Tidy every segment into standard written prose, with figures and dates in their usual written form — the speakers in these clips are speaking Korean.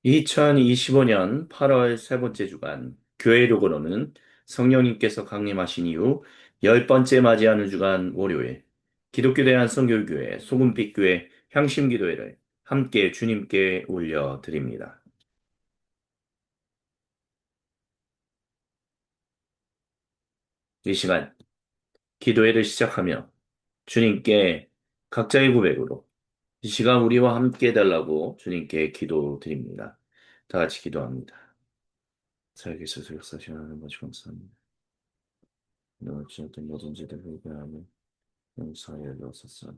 2025년 8월 세 번째 주간, 교회록으로는 성령님께서 강림하신 이후 열 번째 맞이하는 주간 월요일, 기독교 대한선교교회 소금빛교회 향심기도회를 함께 주님께 올려드립니다. 이 시간 기도회를 시작하며 주님께 각자의 고백으로 이 시간 우리와 함께 해달라고 주님께 기도드립니다. 다 같이 기도합니다. 살아계셔서 역사하시는 하나님 아버지 감사합니다. 너는 어떤 모든지 다 회개하며 용서하여 주옵소서.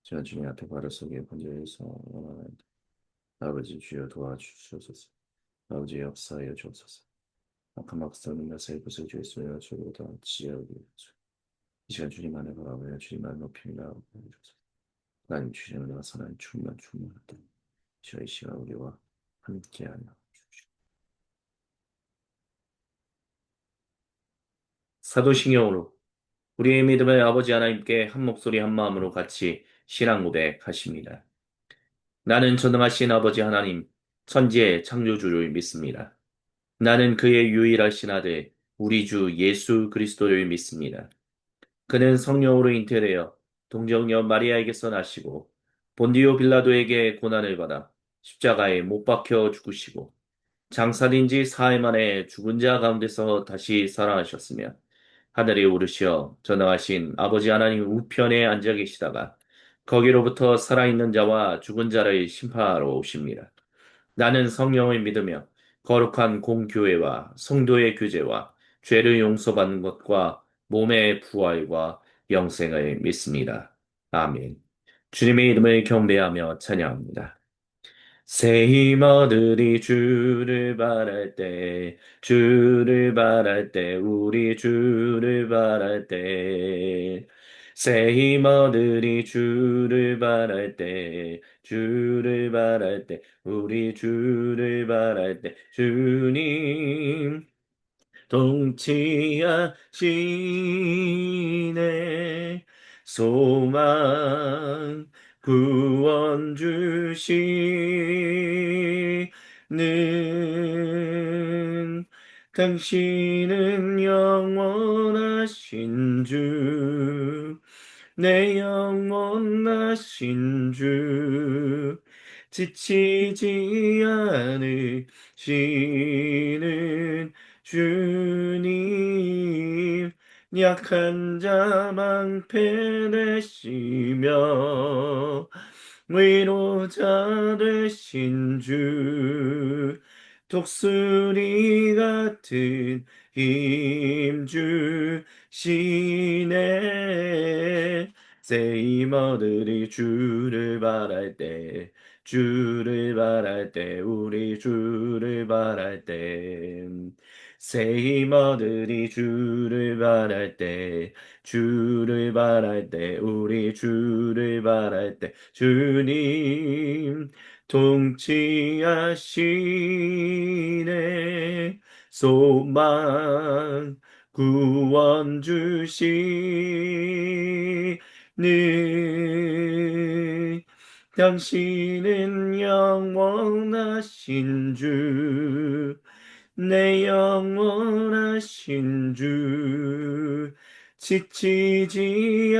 제가 주님 앞에 바로 서게 번제해서 원하나이다. 아버지 주여 도와주시옵소서. 아버지 역사하여 주옵소서. 악한 막상은 나사의 것을 주였으며 저보다 지혜하게 주옵소서. 이 시간 주님 안에 바라보며 주님만 높이 나아가며 주옵소서. 하나님 주시는 은혜와 사랑이 충만하다. 저희 시간 우리와 함께하여 주옵소서. 사도신경으로 우리의 믿음의 아버지 하나님께 한 목소리 한 마음으로 같이 신앙 고백하십니다. 나는 전능하신 아버지 하나님, 천지의 창조주를 믿습니다. 나는 그의 유일하신 아들, 우리 주 예수 그리스도를 믿습니다. 그는 성령으로 잉태되어 동정녀 마리아에게서 나시고 본디오 빌라도에게 고난을 받아 십자가에 못 박혀 죽으시고 장사된 지 사흘 만에 죽은 자 가운데서 다시 살아나셨으며 하늘에 오르시어 전능하신 아버지 하나님 우편에 앉아 계시다가 거기로부터 살아있는 자와 죽은 자를 심판하러 오십니다. 나는 성령을 믿으며 거룩한 공교회와 성도의 교제와 죄를 용서받는 것과 몸의 부활과 영생을 믿습니다. 아멘. 주님의 이름을 경배하며 찬양합니다. 새 힘어들이 주를 바랄 때, 우리 주를 바랄 때, 새 힘어들이 주를 바랄 때, 우리 주를 바랄 때, 주님, 동치하시네 소망 구원 주시는 당신은 영원하신 주, 내 영원하신 주, 지치지 않으시는 주님, 약한 자 방패 되시며 위로자 되신 주, 독수리 같은 힘 주시네. 세이머들이 주를 바랄 때, 우리 주를 바랄 때, 새 힘어들이 주를 바랄 때, 우리 주를 바랄 때, 주님, 통치하시네, 소망, 구원 주시는, 당신은 영원하신 주, 내 영원하신 주, 지치지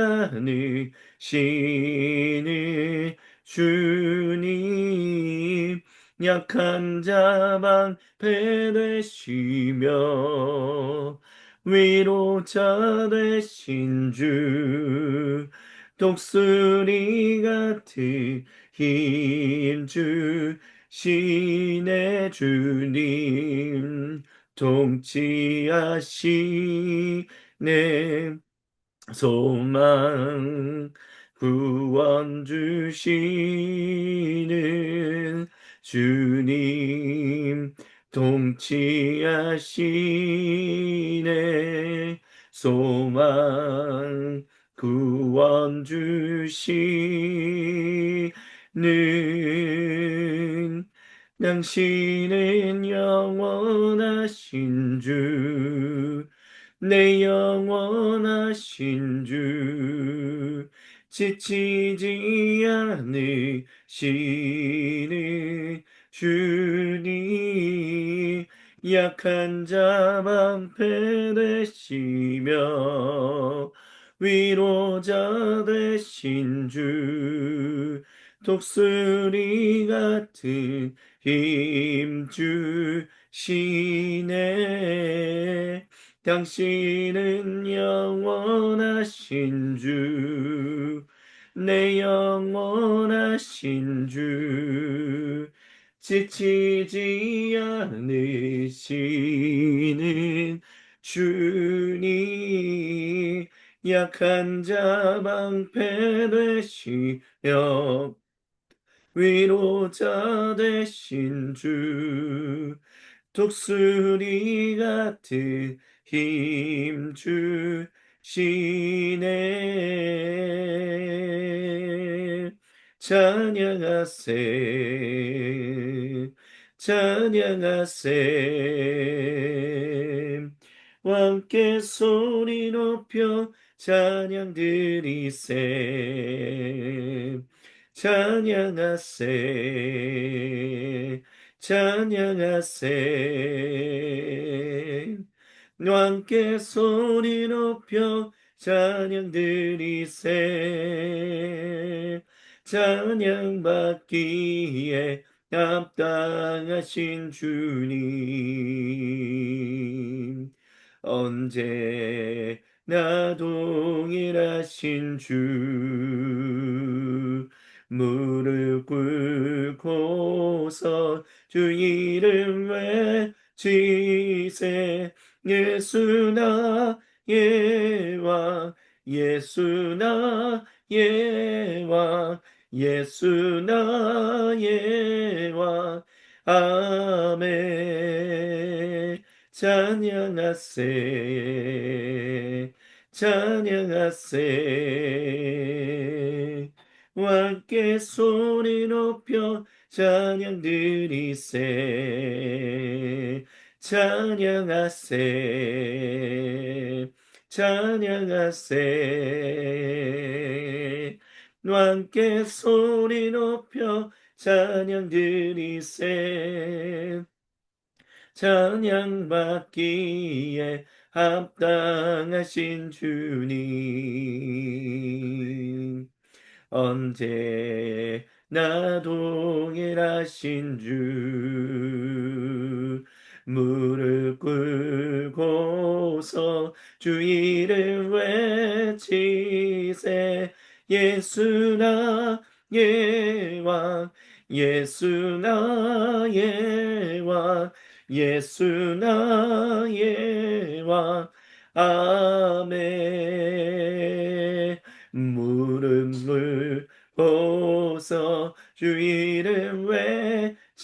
않으시는 주님, 약한 자 방패 되시며 위로자 되신 주, 독수리 같은 힘 주시네 주님, 통치하시네 소망 구원 주시는 주님, 통치하시네 소망 구원 주시는, 당신은 영원하신 주, 내 영원하신 주, 지치지 않으시는 주님 약한 자 방패 되시며 위로자 되신 주 독수리 같은 힘 주시네 당신은 영원하신 주 내 영원하신 주 지치지 않으시는 주님 약한 자 방패 되시며 위로자 되신 주 독수리 같은 힘 주시네 찬양하세 찬양하세 함께 소리 높여 찬양 드리세 찬양하세 찬양하세 함께 소리 높여 찬양 드리세 찬양 받기에 합당하신 주님 언제나 동일하신 주 무릎 꿇고서 주 이름 외치세 예수 나의 왕 예수 나의 왕 예수 나의 왕 아멘 찬양하세 찬양하세 함께 소리 높여 찬양 드리세 찬양하세 찬양하세 함께 소리 높여 찬양 드리세 찬양 받기에 합당하신 주님 언제나 동일하신 주 무릎 꿇고서 주 이름 외치세 예수 나의 왕 예수 나의 왕 예수 나의 왕 아멘 무릎을 벗어 주 이름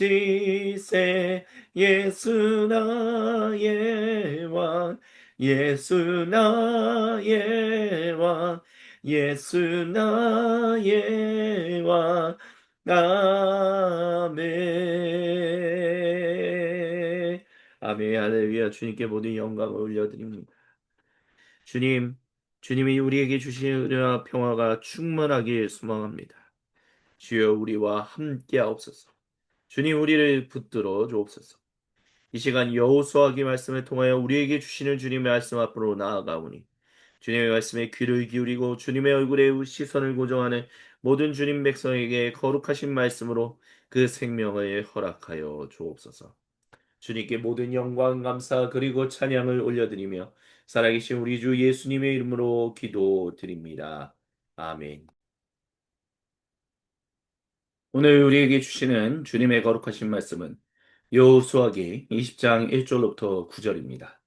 외치세 예수 나의 왕 예수 나의 왕 예수 나의 왕 아멘 아멘 할렐루야 주님께 모든 영광을 올려드립니다. 주님이 우리에게 주시려 평화가 충만하길 소망합니다. 주여 우리와 함께하옵소서. 주님 우리를 붙들어 주옵소서. 이 시간 여호수아기 말씀을 통하여 우리에게 주시는 주님의 말씀 앞으로 나아가오니 주님의 말씀에 귀를 기울이고 주님의 얼굴에 시선을 고정하는 모든 주님 백성에게 거룩하신 말씀으로 그 생명을 허락하여 주옵소서. 주님께 모든 영광, 감사 그리고 찬양을 올려드리며 살아계신 우리 주 예수님의 이름으로 기도드립니다. 아멘. 오늘 우리에게 주시는 주님의 거룩하신 말씀은 여호수아기 20장 1절로부터 9절입니다.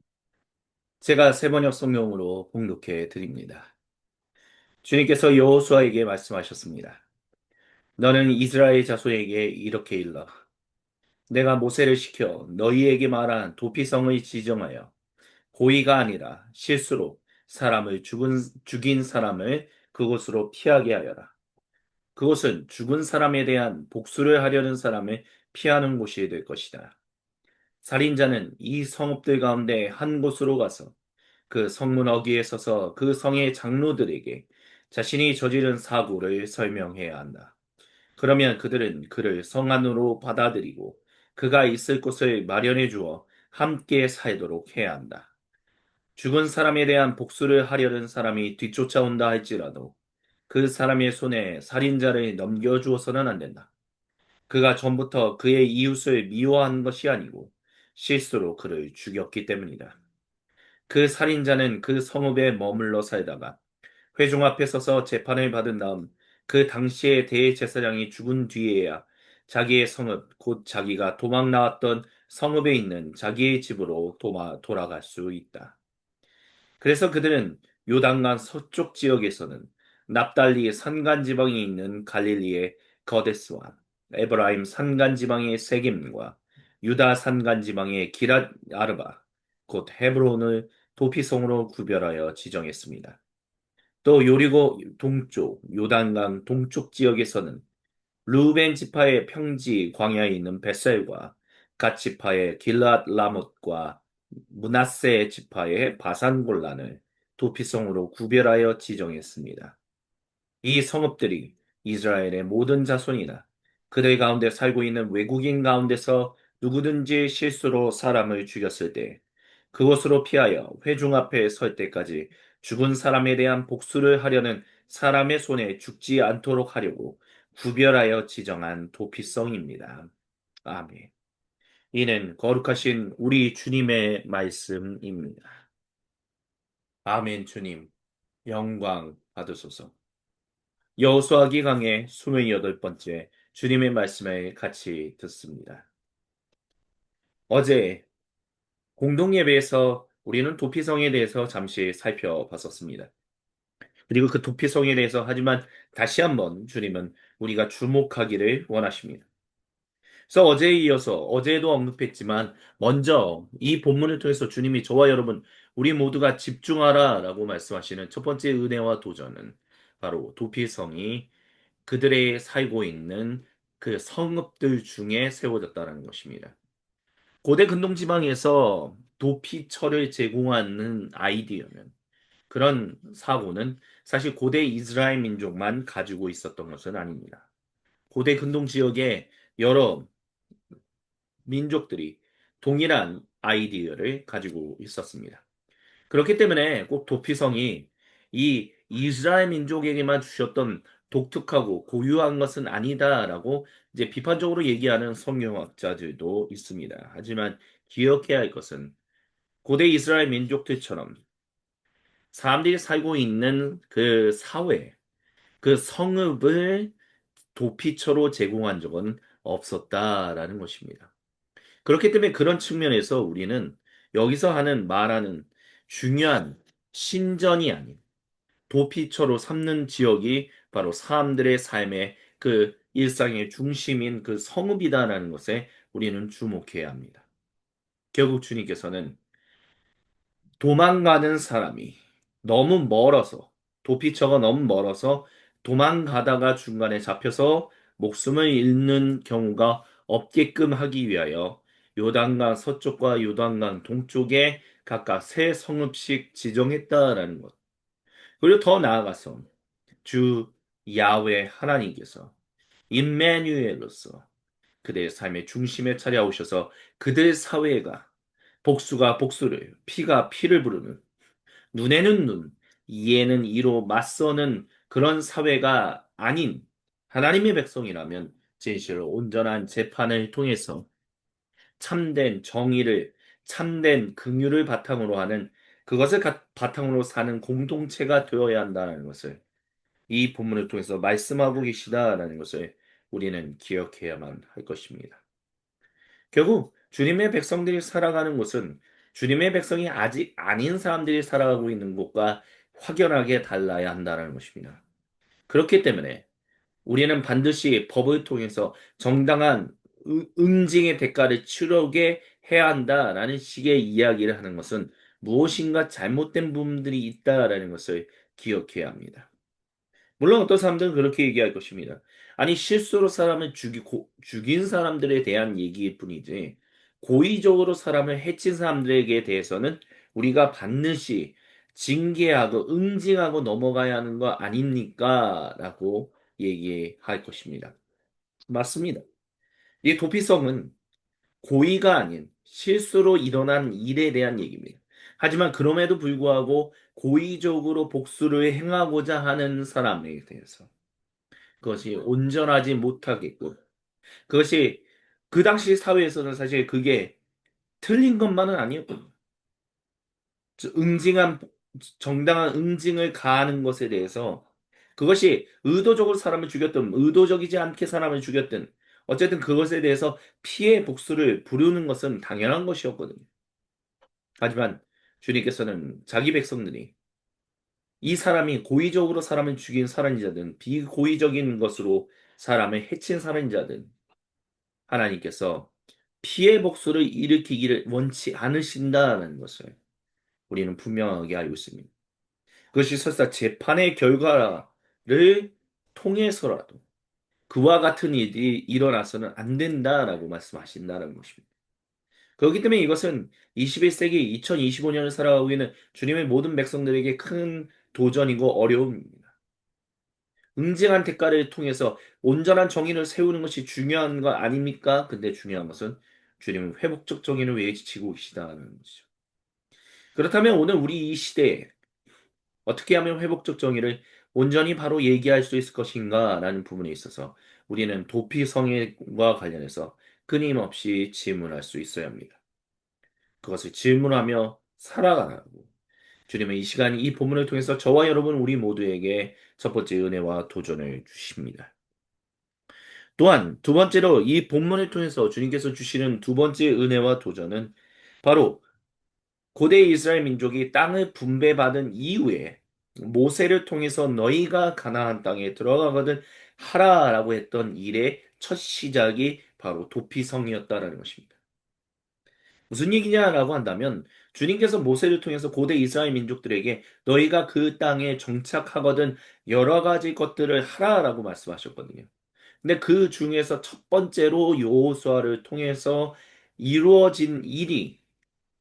제가 세번역 성경으로 봉독해 드립니다. 주님께서 여호수아에게 말씀하셨습니다. 너는 이스라엘 자손에게 이렇게 일러. 내가 모세를 시켜 너희에게 말한 도피성을 지정하여 고의가 아니라 실수로 죽인 사람을 그곳으로 피하게 하여라. 그곳은 죽은 사람에 대한 복수를 하려는 사람을 피하는 곳이 될 것이다. 살인자는 이 성읍들 가운데 한 곳으로 가서 그 성문 어귀에 서서 그 성의 장로들에게 자신이 저지른 사고를 설명해야 한다. 그러면 그들은 그를 성 안으로 받아들이고 그가 있을 곳을 마련해 주어 함께 살도록 해야 한다. 죽은 사람에 대한 복수를 하려는 사람이 뒤쫓아온다 할지라도 그 사람의 손에 살인자를 넘겨주어서는 안 된다. 그가 전부터 그의 이웃을 미워한 것이 아니고 실수로 그를 죽였기 때문이다. 그 살인자는 그 성읍에 머물러 살다가 회중 앞에 서서 재판을 받은 다음 그 당시의 대제사장이 죽은 뒤에야 자기의 성읍, 곧 자기가 도망 나왔던 성읍에 있는 자기의 집으로 돌아갈 수 있다. 그래서 그들은 요단강 서쪽 지역에서는 납달리 산간 지방에 있는 갈릴리의 거데스와 에브라임 산간 지방의 세겜과 유다 산간 지방의 기랏 아르바 곧 헤브론을 도피성으로 구별하여 지정했습니다. 또 요리고 동쪽 요단강 동쪽 지역에서는 루벤 지파의 평지 광야에 있는 벳셀과 갓 지파의 길랏 라못과 므낫세 지파의 바산 골란을 도피성으로 구별하여 지정했습니다. 이 성읍들이 이스라엘의 모든 자손이나 그들 가운데 살고 있는 외국인 가운데서 누구든지 실수로 사람을 죽였을 때 그곳으로 피하여 회중 앞에 설 때까지 죽은 사람에 대한 복수를 하려는 사람의 손에 죽지 않도록 하려고 구별하여 지정한 도피성입니다. 아멘. 이는 거룩하신 우리 주님의 말씀입니다. 아멘 주님, 영광 받으소서. 여호수아기 강의 28번째 주님의 말씀을 같이 듣습니다. 어제 공동예배에서 우리는 도피성에 대해서 잠시 살펴봤었습니다. 그리고 그 도피성에 대해서 하지만 다시 한번 주님은 우리가 주목하기를 원하십니다. 그래서 어제에 이어서 어제도 언급했지만 먼저 이 본문을 통해서 주님이 저와 여러분 우리 모두가 집중하라라고 말씀하시는 첫 번째 은혜와 도전은 바로 도피성이 그들의 살고 있는 그 성읍들 중에 세워졌다는 것입니다. 고대 근동지방에서 도피처를 제공하는 아이디어는 그런 사고는 사실 고대 이스라엘 민족만 가지고 있었던 것은 아닙니다. 고대 근동 지역에 여러 민족들이 동일한 아이디어를 가지고 있었습니다. 그렇기 때문에 꼭 도피성이 이 이스라엘 민족에게만 주셨던 독특하고 고유한 것은 아니다라고 이제 비판적으로 얘기하는 성경학자들도 있습니다. 하지만 기억해야 할 것은 고대 이스라엘 민족들처럼 사람들이 살고 있는 그 사회, 그 성읍을 도피처로 제공한 적은 없었다라는 것입니다. 그렇기 때문에 그런 측면에서 우리는 여기서 말하는 중요한 신전이 아닌 도피처로 삼는 지역이 바로 사람들의 삶의 그 일상의 중심인 그 성읍이다라는 것에 우리는 주목해야 합니다. 결국 주님께서는 도망가는 사람이 너무 멀어서, 도피처가 너무 멀어서 도망가다가 중간에 잡혀서 목숨을 잃는 경우가 없게끔 하기 위하여 요단강 서쪽과 요단강 동쪽에 각각 세 성읍씩 지정했다라는 것. 그리고 더 나아가서 주 야훼 하나님께서 임마누엘로서 그들의 삶의 중심에 차려오셔서 그들 사회가 복수가 복수를, 피가 피를 부르는 눈에는 눈, 이에는 이로 맞서는 그런 사회가 아닌 하나님의 백성이라면 진실로 온전한 재판을 통해서 참된 정의를, 참된 긍휼을 바탕으로 하는 그것을 바탕으로 사는 공동체가 되어야 한다는 것을 이 본문을 통해서 말씀하고 계시다라는 것을 우리는 기억해야만 할 것입니다. 결국 주님의 백성들이 살아가는 곳은 주님의 백성이 아직 아닌 사람들이 살아가고 있는 곳과 확연하게 달라야 한다는 것입니다. 그렇기 때문에 우리는 반드시 법을 통해서 정당한 응징의 대가를 치르게 해야 한다라는 식의 이야기를 하는 것은 무엇인가 잘못된 부분들이 있다라는 것을 기억해야 합니다. 물론 어떤 사람들은 그렇게 얘기할 것입니다. 아니, 실수로 사람을 죽인 사람들에 대한 얘기일 뿐이지, 고의적으로 사람을 해친 사람들에게 대해서는 우리가 반드시 징계하고 응징하고 넘어가야 하는 거 아닙니까? 라고 얘기할 것입니다. 맞습니다. 이 도피성은 고의가 아닌 실수로 일어난 일에 대한 얘기입니다. 하지만 그럼에도 불구하고 고의적으로 복수를 행하고자 하는 사람에 대해서 그것이 온전하지 못하겠고 그것이 그 당시 사회에서는 사실 그게 틀린 것만은 아니었거든요. 응징한 정당한 응징을 가하는 것에 대해서 그것이 의도적으로 사람을 죽였든 의도적이지 않게 사람을 죽였든 어쨌든 그것에 대해서 피해 복수를 부르는 것은 당연한 것이었거든요. 하지만 주님께서는 자기 백성들이 이 사람이 고의적으로 사람을 죽인 살인자든 비고의적인 것으로 사람을 해친 살인자든 하나님께서 피해 복수를 일으키기를 원치 않으신다는 것을 우리는 분명하게 알고 있습니다. 그것이 설사 재판의 결과를 통해서라도 그와 같은 일이 일어나서는 안 된다라고 말씀하신다는 것입니다. 그렇기 때문에 이것은 21세기 2025년을 살아가고 있는 주님의 모든 백성들에게 큰 도전이고 어려움입니다. 응징한 대가를 통해서 온전한 정의를 세우는 것이 중요한 거 아닙니까? 근데 중요한 것은 주님은 회복적 정의를 외치고 계시다는 것이죠. 그렇다면 오늘 우리 이 시대에 어떻게 하면 회복적 정의를 온전히 바로 얘기할 수 있을 것인가 라는 부분에 있어서 우리는 도피성애와 관련해서 끊임없이 질문할 수 있어야 합니다. 그것을 질문하며 살아가라고 주님은 이 시간 이 본문을 통해서 저와 여러분 우리 모두에게 첫 번째 은혜와 도전을 주십니다. 또한 두 번째로 이 본문을 통해서 주님께서 주시는 두 번째 은혜와 도전은 바로 고대 이스라엘 민족이 땅을 분배받은 이후에 모세를 통해서 너희가 가나안 땅에 들어가거든 하라라고 했던 일의 첫 시작이 바로 도피성이었다라는 것입니다. 무슨 얘기냐라고 한다면 주님께서 모세를 통해서 고대 이스라엘 민족들에게 너희가 그 땅에 정착하거든 여러 가지 것들을 하라라고 말씀하셨거든요. 근데 그 중에서 첫 번째로 여호수아를 통해서 이루어진 일이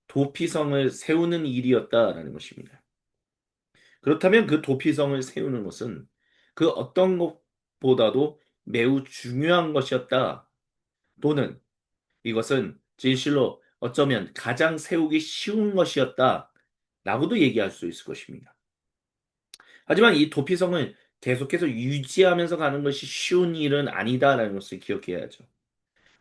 도피성을 세우는 일이었다라는 것입니다. 그렇다면 그 도피성을 세우는 것은 그 어떤 것보다도 매우 중요한 것이었다. 또는 이것은 진실로 어쩌면 가장 세우기 쉬운 것이었다. 라고도 얘기할 수 있을 것입니다. 하지만 이 도피성을 계속해서 유지하면서 가는 것이 쉬운 일은 아니다라는 것을 기억해야죠.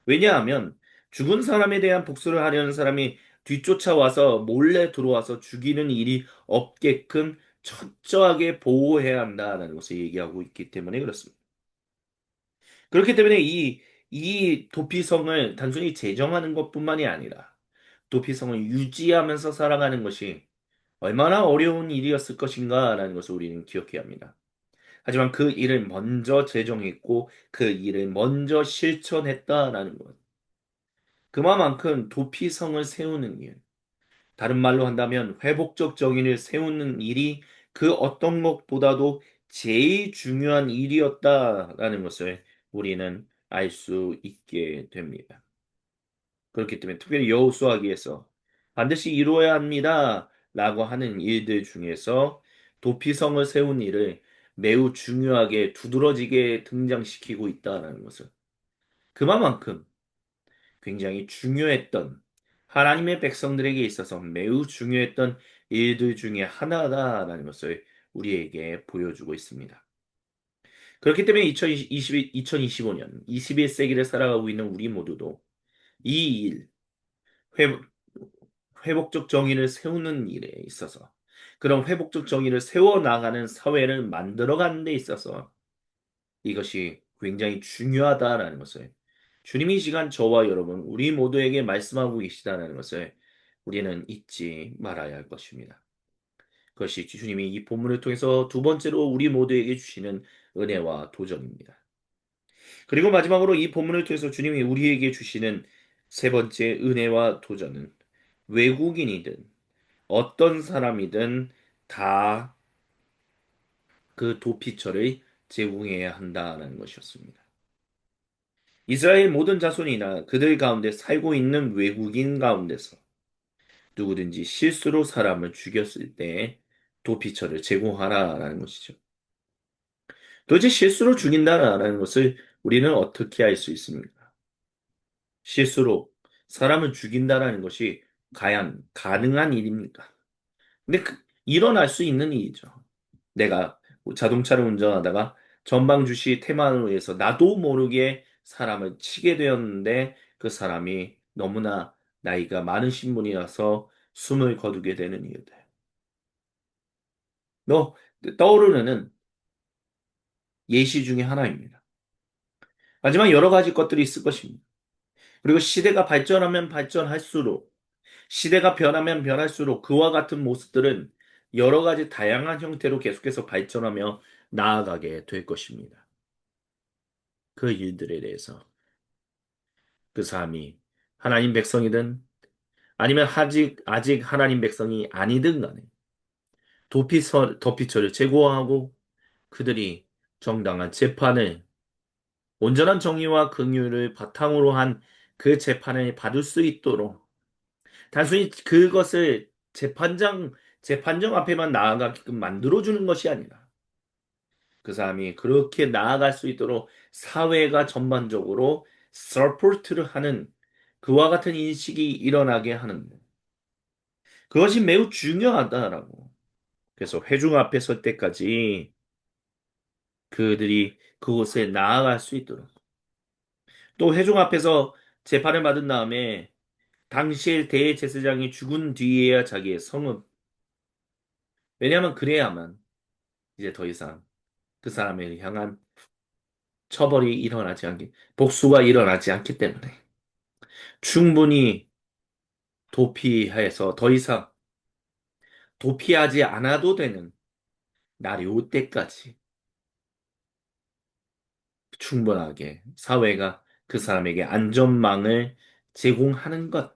왜냐하면 죽은 사람에 대한 복수를 하려는 사람이 뒤쫓아와서 몰래 들어와서 죽이는 일이 없게끔 철저하게 보호해야 한다는 것을 얘기하고 있기 때문에 그렇습니다. 그렇기 때문에 이 도피성을 단순히 제정하는 것뿐만이 아니라 도피성을 유지하면서 살아가는 것이 얼마나 어려운 일이었을 것인가라는 것을 우리는 기억해야 합니다. 하지만 그 일을 먼저 제정했고 그 일을 먼저 실천했다라는 것. 그만큼 도피성을 세우는 일, 다른 말로 한다면 회복적 정의를 세우는 일이 그 어떤 것보다도 제일 중요한 일이었다라는 것을 우리는 알 수 있게 됩니다. 그렇기 때문에 특별히 여호수아기에서 반드시 이루어야 합니다라고 하는 일들 중에서 도피성을 세운 일을 매우 중요하게 두드러지게 등장시키고 있다라는 것을 그만큼 굉장히 중요했던 하나님의 백성들에게 있어서 매우 중요했던 일들 중에 하나다라는 것을 우리에게 보여주고 있습니다. 그렇기 때문에 2025년 21세기를 살아가고 있는 우리 모두도 이 일, 회복, 회복적 정의를 세우는 일에 있어서 그런 회복적 정의를 세워나가는 사회를 만들어가는 데 있어서 이것이 굉장히 중요하다라는 것을 주님이 이 시간 저와 여러분 우리 모두에게 말씀하고 계시다는 것을 우리는 잊지 말아야 할 것입니다. 그것이 주님이 이 본문을 통해서 두 번째로 우리 모두에게 주시는 은혜와 도전입니다. 그리고 마지막으로 이 본문을 통해서 주님이 우리에게 주시는 세 번째 은혜와 도전은 외국인이든 어떤 사람이든 다 그 도피처를 제공해야 한다는 것이었습니다. 이스라엘 모든 자손이나 그들 가운데 살고 있는 외국인 가운데서 누구든지 실수로 사람을 죽였을 때 도피처를 제공하라라는 것이죠. 도대체 실수로 죽인다라는 것을 우리는 어떻게 할 수 있습니까? 실수로 사람을 죽인다라는 것이 과연 가능한 일입니까? 근데 일어날 수 있는 일이죠. 내가 자동차를 운전하다가 전방 주시 테마로 해서 나도 모르게 사람을 치게 되었는데 그 사람이 너무나 나이가 많으신 분이라서 숨을 거두게 되는 이유들. 너 떠오르는 예시 중에 하나입니다. 하지만 여러 가지 것들이 있을 것입니다. 그리고 시대가 발전하면 발전할수록 시대가 변하면 변할수록 그와 같은 모습들은 여러 가지 다양한 형태로 계속해서 발전하며 나아가게 될 것입니다. 그 일들에 대해서 그 사람이 하나님 백성이든 아니면 아직 하나님 백성이 아니든 간에 도피처를 제거하고 그들이 정당한 재판을 온전한 정의와 긍휼을 바탕으로 한 그 재판을 받을 수 있도록 단순히 그것을 재판정 앞에만 나아가게끔 만들어주는 것이 아니라 그 사람이 그렇게 나아갈 수 있도록 사회가 전반적으로 서포트를 하는 그와 같은 인식이 일어나게 하는 그것이 매우 중요하다라고. 그래서 회중 앞에 설 때까지 그들이 그곳에 나아갈 수 있도록 또 회중 앞에서 재판을 받은 다음에 당시의 대제사장이 죽은 뒤에야 자기의 성은 왜냐하면 그래야만 이제 더 이상 그 사람을 향한 처벌이 일어나지 않기, 복수가 일어나지 않기 때문에 충분히 도피해서 더 이상 도피하지 않아도 되는 날이 올 때까지 충분하게 사회가 그 사람에게 안전망을 제공하는 것.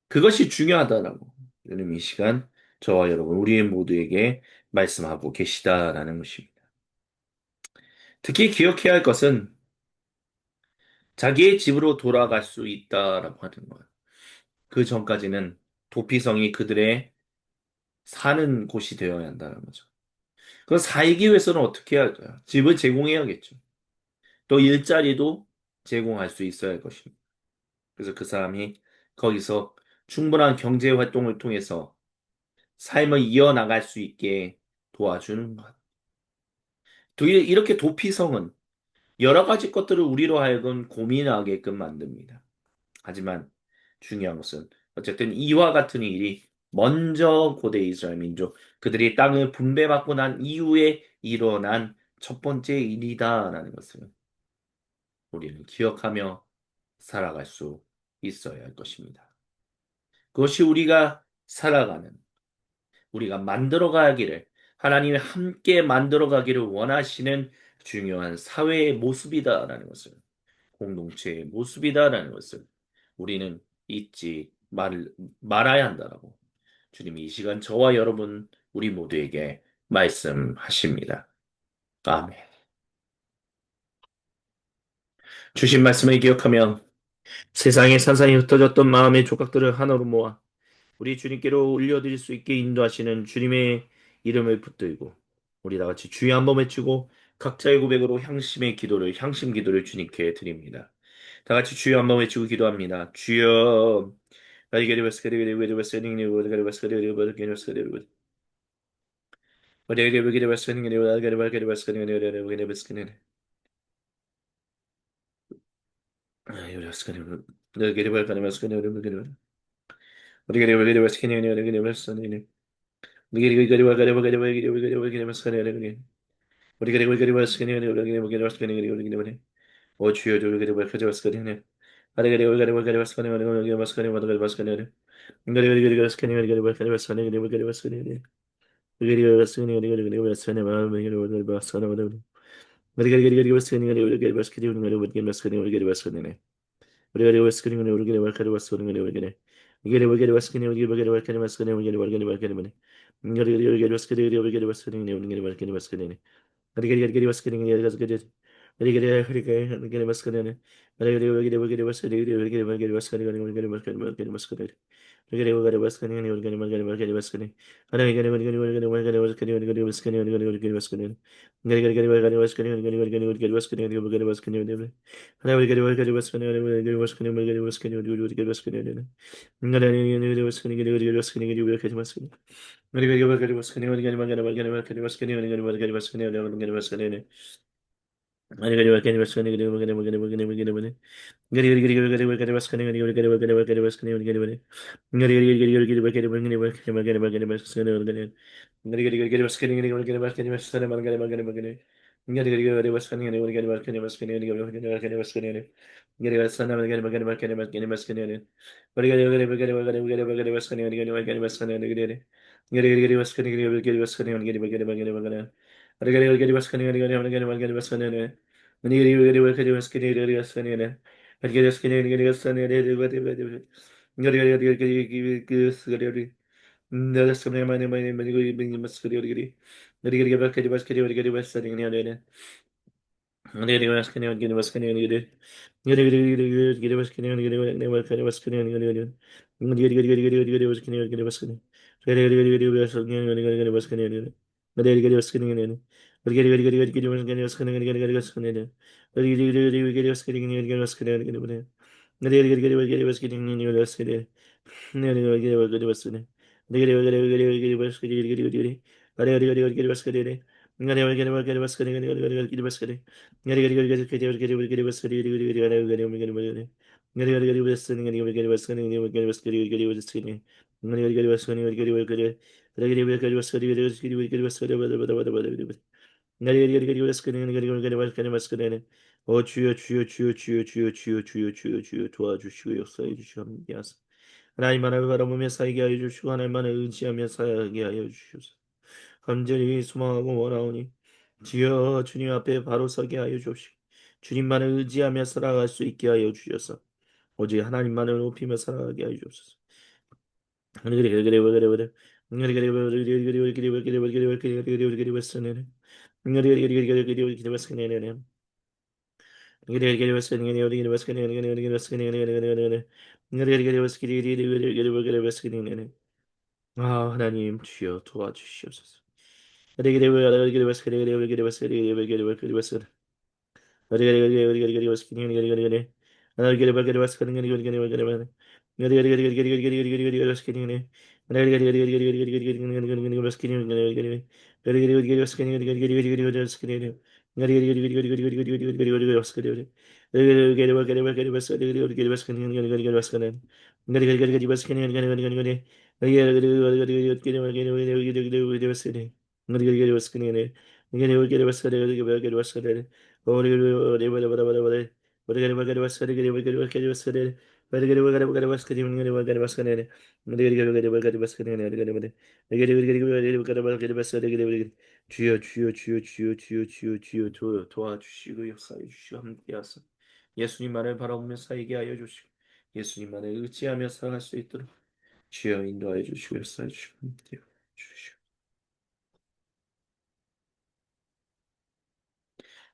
그것이 중요하다라고 요즘 이 시간 저와 여러분, 우리 모두에게 말씀하고 계시다라는 것입니다. 특히 기억해야 할 것은 자기의 집으로 돌아갈 수 있다라고 하는 거예요. 그 전까지는 도피성이 그들의 사는 곳이 되어야 한다는 거죠. 그 살기 위해서는 어떻게 해야 할까요? 집을 제공해야겠죠. 또 일자리도 제공할 수 있어야 할 것입니다. 그래서 그 사람이 거기서 충분한 경제 활동을 통해서 삶을 이어나갈 수 있게 도와주는 것. 또 이렇게 도피성은 여러 가지 것들을 우리로 하여금 고민하게끔 만듭니다. 하지만 중요한 것은 어쨌든 이와 같은 일이 먼저 고대 이스라엘 민족 그들이 땅을 분배받고 난 이후에 일어난 첫 번째 일이다라는 것을 우리는 기억하며 살아갈 수 있어야 할 것입니다. 그것이 우리가 살아가는 우리가 만들어가기를 하나님이 함께 만들어가기를 원하시는 중요한 사회의 모습이다라는 것을 공동체의 모습이다라는 것을 우리는 말아야 한다라고 주님이 이 시간 저와 여러분 우리 모두에게 말씀하십니다. 아멘. 주신 말씀을 기억하며 세상에 산산이 흩어졌던 마음의 조각들을 하나로 모아 우리 주님께로 올려드릴 수 있게 인도하시는 주님의 이름을 붙들고 우리 다 같이 주여 한번 외치고 각자의 고백으로 향심 기도를 주님께 드립니다. 다 같이 주여 한번 외치고 기도합니다. 주여 오 주여 주여 바스카네 아레가리 올가리 올가리 바스카네 올가리 바스카네 올가리 바스카네 가리 가리 가리 바스카네 가리 바스카네 바스카네 가리 바스카네 가리 바스카네 가리 바스카네 마음에 가리 바스카네 가리 가리 가리 바스카네 가리 바스카네 가리 바스카네 가리 바스카네 가리 바스카네 가리 바스카네 바스카네 가리 바스카네 가리 바스카네 바스카네 가리 바스카네 바스카네 가리 바스카네 가리 바스카네 가리 바스카네 가리 가리 가리 바스카네 가리 가리 가리 바스카네 가리 바스카네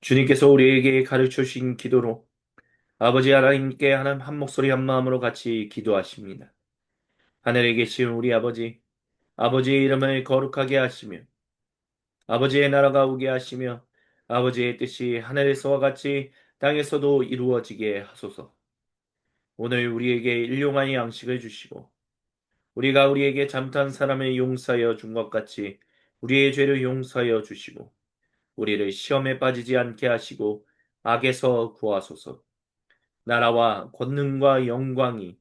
주님께서 우리에게 가르쳐 주신 기도로 아버지 하나님께 하나님 한 목소리 한 마음으로 같이 기도하십니다. 하늘에 계신 우리 아버지, 아버지의 이름을 거룩하게 하시며 아버지의 나라가 오게 하시며 아버지의 뜻이 하늘에서와 같이 땅에서도 이루어지게 하소서. 오늘 우리에게 일용할 양식을 주시고 우리가 우리에게 잘못한 사람을 용서하여 준 것 같이 우리의 죄를 용서하여 주시고 우리를 시험에 빠지지 않게 하시고 악에서 구하소서. 나라와 권능과 영광이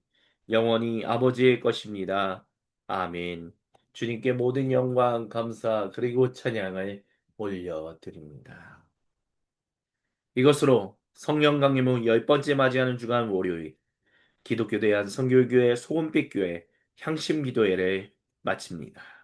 영원히 아버지의 것입니다. 아멘. 주님께 모든 영광, 감사, 그리고 찬양을 올려드립니다. 이것으로 성령 강림 후 10번째 맞이하는 주간 월요일 기독교 대한 선교교회 소금빛 교회 향심 기도회를 마칩니다.